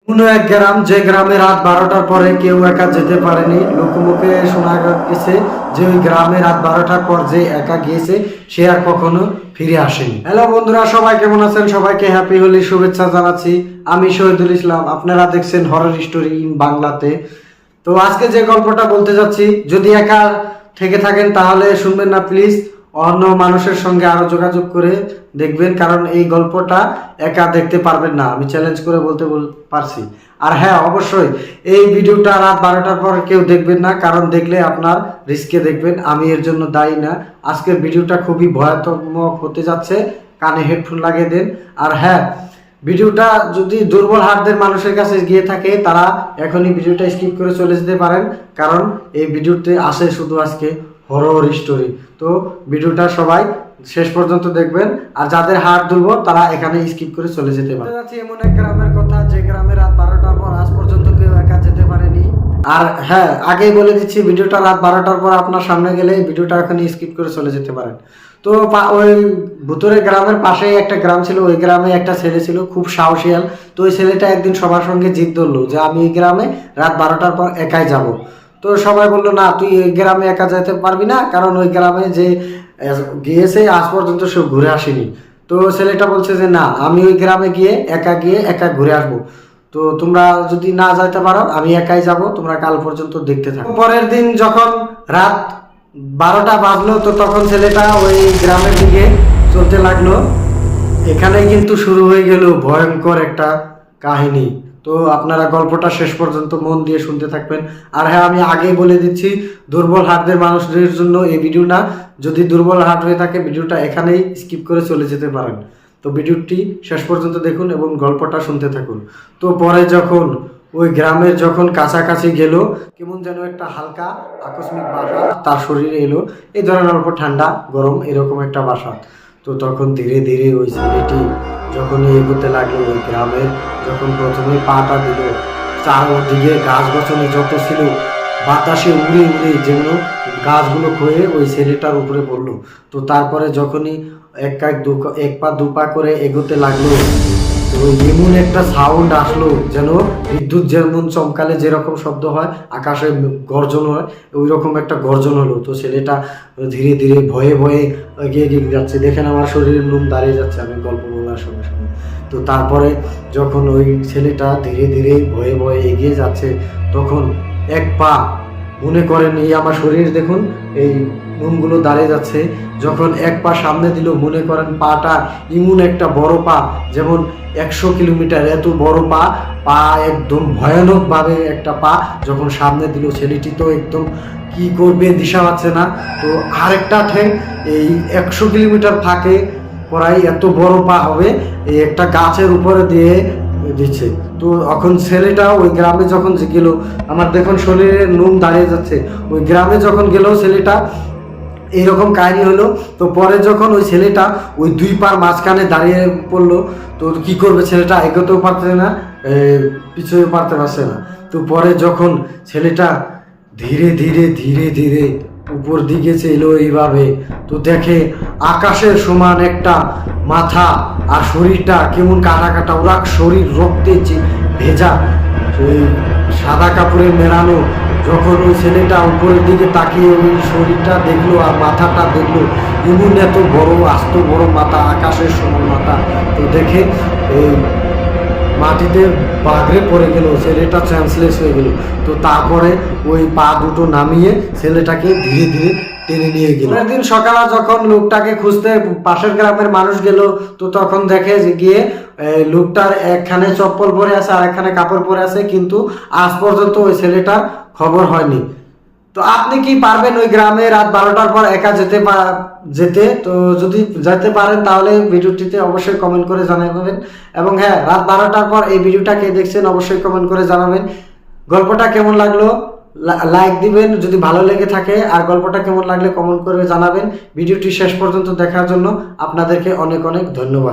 কোনো এক গ্রাম, যে গ্রামে রাত 12টার পরে কেউ একা যেতে পারেনি। লোকমুখে শোনা গেছে যে ওই গ্রামে রাত 12টার পর যে একা গিয়েছে সে আর কখনো ফিরে আসেনি। হ্যালো বন্ধুরা, সবাই কেমন আছেন? সবাইকে হ্যাপি হোলি শুভেচ্ছা জানাচ্ছি। আমি শহীদুল ইসলাম, আপনারা দেখছেন হরর স্টোরি ইন বাংলাতে। তো আজকে যে গল্পটা বলতে যাচ্ছি, যদি একা থেকে থাকেন তাহলে শুনবেন না প্লিজ, অন্য মানুষের সঙ্গে আরো যোগাযোগ করে দেখবেন, কারণ এই গল্পটা একা দেখতে পারবেন না, আমি চ্যালেঞ্জ করে বলতে পারছি। আর হ্যাঁ, অবশ্যই এই ভিডিওটা রাত 12টার পর কেউ দেখবেন না, কারণ দেখলে আপনার রিস্কে দেখবেন, আমি এর জন্য দায়ী না। আজকের ভিডিওটা খুবই ভয়াত্মক হতে যাচ্ছে, কানে হেডফোন লাগিয়ে দেন। আর হ্যাঁ, ভিডিওটা যদি দুর্বল হার্টদের মানুষের কাছে গিয়ে থাকে তারা এখনই ভিডিওটা স্কিপ করে চলে যেতে পারেন, কারণ এই ভিডিওতে আসে শুধু আজকে হরর স্টোরি। তো ভিডিওটা সবাই শেষ পর্যন্ত দেখবেন, আর যাদের হার্ট দুর্বল তারা এখানে স্কিপ করে চলে যেতে পারে। এমন এক গ্রামের কথা, যে গ্রামে রাত 12টার পর আজ পর্যন্ত কেউ একা যেতে পারেনি। আর হ্যাঁ, আগেই বলে দিচ্ছি, ভিডিওটা রাত 12টার পর আপনার সামনে গেলে ভিডিওটা এখানে স্কিপ করে চলে যেতে পারেন। তো ওই ভুতুরে গ্রামের পাশেই একটা গ্রাম ছিল, ওই গ্রামে একটা ছেলে ছিল খুব সাহসিয়াল। তো ওই ছেলেটা একদিন সবার সঙ্গে জিদ ধরলো যে আমি এই গ্রামে রাত 12টার পর একাই যাব। তো সবাই বললো না, তুই এই গ্রামে একা যেতে পারবি না, কারণ ওই গ্রামে যে গিয়েছে আজ পর্যন্ত সে ঘুরে আসেনি। তো ছেলেটা বলছে যে না, আমি ওই গ্রামে গিয়ে একা ঘুরে আসবো। তো তোমরা যদি না যেতে পারো আমি একাই যাব, তোমরা কাল পর্যন্ত দেখতে থাকো। পরের দিন যখন রাত 12টা বাজলো, তো তখন ছেলেটা ওই গ্রামের দিকে চলতে লাগলো। এখানে কিন্তু শুরু হয়ে গেল ভয়ঙ্কর একটা কাহিনী। তো আপনারা গল্পটা শেষ পর্যন্ত মন দিয়ে শুনতে থাকবেন। আর হ্যাঁ, আমি আগেই বলে দিচ্ছি, দুর্বল হার্টদের মানুষদের জন্য এই ভিডিও না। যদি দুর্বল হার্ট হয়ে থাকে ভিডিওটা এখানেই স্কিপ করে চলে যেতে পারেন। তো ভিডিওটি শেষ পর্যন্ত দেখুন এবং গল্পটা শুনতে থাকুন। তো পরে যখন ওই গ্রামের যখন কাছাকাছি গেল, কেমন যেন একটা হালকা আকস্মিক বাসা তার শরীরে এলো। এই ধরনের অল্প ঠান্ডা গরম এরকম একটা বাসা। তো তখন ধীরে ধীরে ওই ছেলেটি যখন এগোতে লাগলো ওই গ্রামের, যখন প্রথমে পাটা দিল, চারদিকে গাছ গছনি যত ছিল বাতাসে উড়ে উড়ে যেগুলো গাছগুলো ক্ষয়ে ওই ছেলেটার উপরে পড়লো। তো তারপরে যখনই এক পা দু পা করে এগোতে লাগলো, তো এমন একটা সাউন্ড আসলো, যেন বিদ্যুৎ যেমন চমকালে যেরকম শব্দ হয়, আকাশে গর্জন হয়, ওই রকম একটা গর্জন হলো। তো ছেলেটা ধীরে ধীরে ভয়ে ভয়ে এগিয়ে এগিয়ে যাচ্ছে। দেখেন আমার শরীরের লোম দাঁড়িয়ে যাচ্ছে আমি গল্প বলার সঙ্গে সঙ্গে। তো তারপরে যখন ওই ছেলেটা ধীরে ধীরে ভয়ে ভয়ে এগিয়ে যাচ্ছে, তখন এক পা, মনে করেন এই আমার শরীর দেখুন, এই লোমগুলো দাঁড়িয়ে যাচ্ছে। যখন এক পা সামনে দিল, মনে করেন পাটা এমন একটা বড় পা, যেমন 100 কিলোমিটার এত বড় পা একদম ভয়ানকভাবে একটা পা যখন সামনে দিল, ছেলেটি তো একদম কি করবে দিশা পাচ্ছে না। তো আরেকটা ঠ্যাং এই 100 কিলোমিটার ফাঁকে প্রায় এত বড় পা হবে, এই একটা গাছের উপরে দিয়ে দিচ্ছে। তো এখন ছেলেটা ওই গ্রামে যখন গেল, আমার দেখুন শরীরের লোম দাঁড়িয়ে যাচ্ছে। ওই গ্রামে যখন গেল ছেলেটা, এইরকম কাহিনী হলো। তো পরে যখন ওই ছেলেটা ওই দুই পার মাঝখানে দাঁড়িয়ে পড়লো, তো কি করবে, ছেলেটা এগোতেও পারছে না, পিছুও পারতে পারছে না। তো পরে যখন ছেলেটা ধীরে ধীরে ধীরে ধীরে উপর দিকে এলো এইভাবে, তো দেখে আকাশের সমান একটা মাথা, আর শরীরটা কেমন কাটা কাটা, ওরা শরীর রক্তে ভেজা, ওই সাদা কাপড়ে মেলানো। যখন ওই ছেলেটা উপরের দিকে তাকিয়ে ওই শরীরটা দেখলো আর মাথাটা দেখলো, এমন এত বড় আস্ত বড় মাথা, আকাশের সমান মাথা। তো দেখে এই মাটিতে বাগড়ে পড়ে গেল, ছেলেটা সেন্সলেস হয়ে গেল। তো তারপরে ওই পা দুটো নামিয়ে ছেলেটাকে ধীরে ধীরে টেনে নিয়ে গেল। একদিন সকালে যখন লোকটাকে খুঁজতে পাশের গ্রামের মানুষ গেল, তো তখন দেখে যে গিয়ে লোকটার একখানে চপ্পল পরে আছে আর একখানে কাপড় পরে আছে, কিন্তু আজ পর্যন্ত ওই ছেলেটার খবর হয়নি। তো আপনি কি পারবেন ওই গ্রামে রাত 12টার পর একা যেতে? তো যদি যেতে পারেন তাহলে ভিডিওটিতে অবশ্যই কমেন্ট করে জানাবেন। এবং হ্যাঁ, রাত 12টার পর এই ভিডিওটা কে দেখছেন অবশ্যই কমেন্ট করে জানাবেন। গল্পটা কেমন লাগলো লাইক দিবেন যদি ভালো লেগে থাকে, আর গল্পটা কেমন লাগলে কমেন্ট করে জানাবেন। ভিডিওটি শেষ পর্যন্ত দেখার জন্য আপনাদেরকে অনেক অনেক ধন্যবাদ।